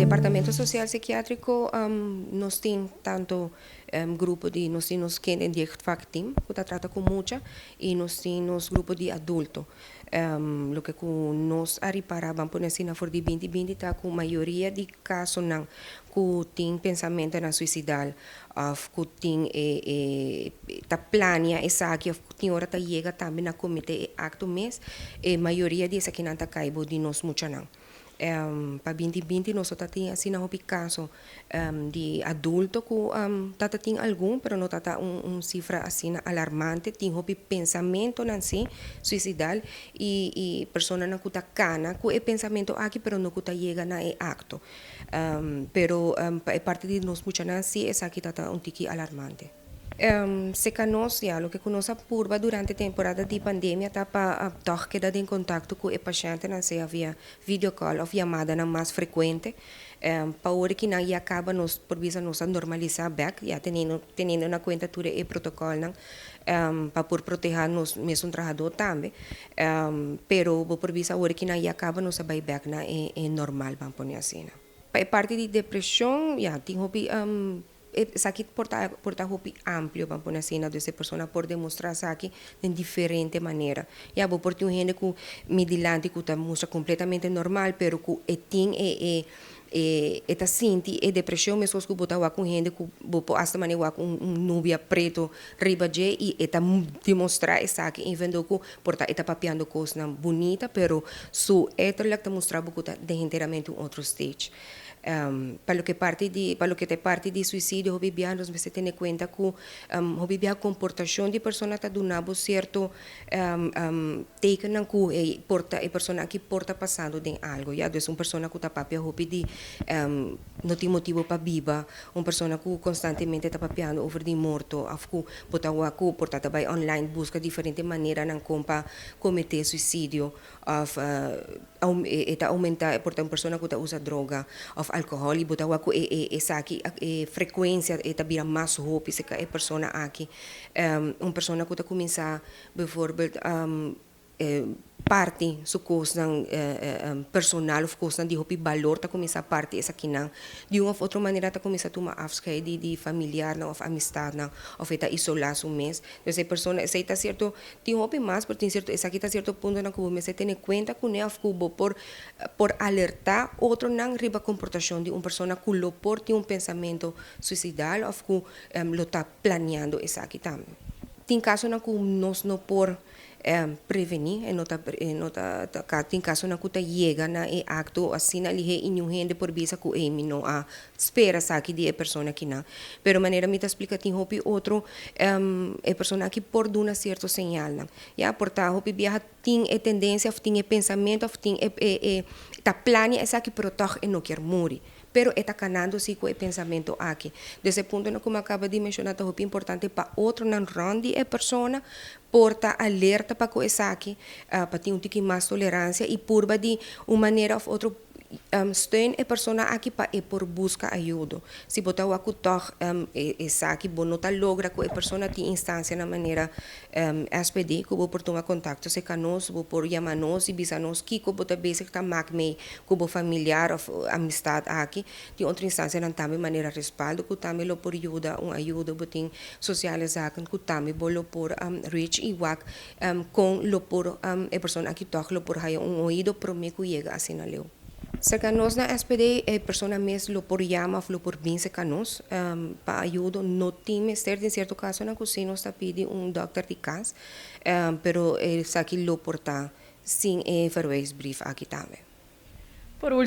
Departamento Social Psiquiátrico nós tem tanto grupo de nós temos quem é jeugdvak team que trata com muita e nós temos grupo de adulto lo que com nós arripara vamos por assim na for de 2020 tá com maioria de casos não que tem pensamento na suicidal of que tem tá plania essa aqui of tem hora tá chega também na comitê acto mês e maioria dessa que não tá caibo de nós muita não para 2020 nós só temos assim na caso de adulto que tem algum, pero não tata cifra assim alarmante, tem hopi pensamento assim suicidal e pessoa na kuta cana que é pensamento aqui, pero não kuta chega na acto, pero é parte de nós mucha assim essa aqui tata tiki alarmante. Se conosce, lo que conosce purba durante a temporada de pandemia, tá para toch quedar em contato com o paciente, não sei, havia videocall ou chamada mais frequente, para hora que não acaba nos por visa nos normalizar back, já tendo na conta tudo e protocolo não, para por proteger nos mesmo trabalhador também, pero por visa hora que não acaba nos vai back na é normal, vamos pôr assim. Para parte de depressão, já tem hobby aqui porta hopi amplio vamos pôr assim, dessa pessoa por demonstrar aqui de diferente maneira. Já vou por ter gente que medilante que está mostra completamente normal, pero que tem tá sente e depressão mesmo que botar com gente que vou hasta maneira com nubia preto riba de e tá demonstrar essa aqui invendo que porta tá papiando coisa bonita, pero su lá tá mostrar que tá de inteiramente outro stage. Para lo que te parte de suicídio, o bebê nós você tem em conta que o bebê a comportação de pessoa está dando certo take na que a pessoa que porta passando de algo, já então uma pessoa que está papia hopi de não tem motivo para viva, uma pessoa que constantemente está papiando over de morto, af que bota o aku porta também online busca diferente maneira na compa cometer suicídio, of eta aumenta porta uma pessoa que usa droga, of alcohol, e botar o essa aqui frequência eta vira mais hope se que é pessoa aqui uma pessoa que começa bijvoorbeeld parte su coisa personal of coisa de hopi valor tá começar parte essa aqui não de uma ou outra maneira tá começar a tomar afscheid de familiar não of amistad não of eta isolar su mês então essa pessoa essa tá certo tem hopi mais porque tem certo essa aqui tá certo ponto na que você tem em conta com né of cubo por alertar outro não riba comportação de uma pessoa que lo por tem pensamento suicidal of que lo tá planeando essa aqui também tem caso na que nós não por prevenir tem caso na que chega na acto assim na lihe inyo gente por visa que não a espera saque de pessoa que não pero maneira me explica tem hopi outro pessoa que por duna certo señal não já porta hopi viaja tem tendência tem pensamento tem tá plania essa que protege e não quer morrer pero está canando si com o pensamento aqui. Desse ponto, como acaba de mencionar, é importante para outro não ronde a pessoa, porta alerta para com essa aqui, para ter tique mais tolerância e purba de uma maneira ou outra steun a pessoa aqui para por busca ajuda. Se botar o acutor essa aqui bom não tá logra que a pessoa tem instância na maneira SPD que vou por tomar contato se canos vou por chamar nós e bisa nós que que botar basic tá mag me que familiar ou amistad aqui tem outra instância não também maneira respaldo que também lo por ajuda botin sociais aqui que também bolo por reach e wak com lo por a pessoa aqui toque lo por hay ouído para mim que chega assim na leu. Cercanos na SPD é pessoa mesmo por chama ou por vir cercanos para ajuda no time ser em certo caso na cozinha está pedi doctor de casa pero aqui lo porta sem verwijsbrief aqui também. Por último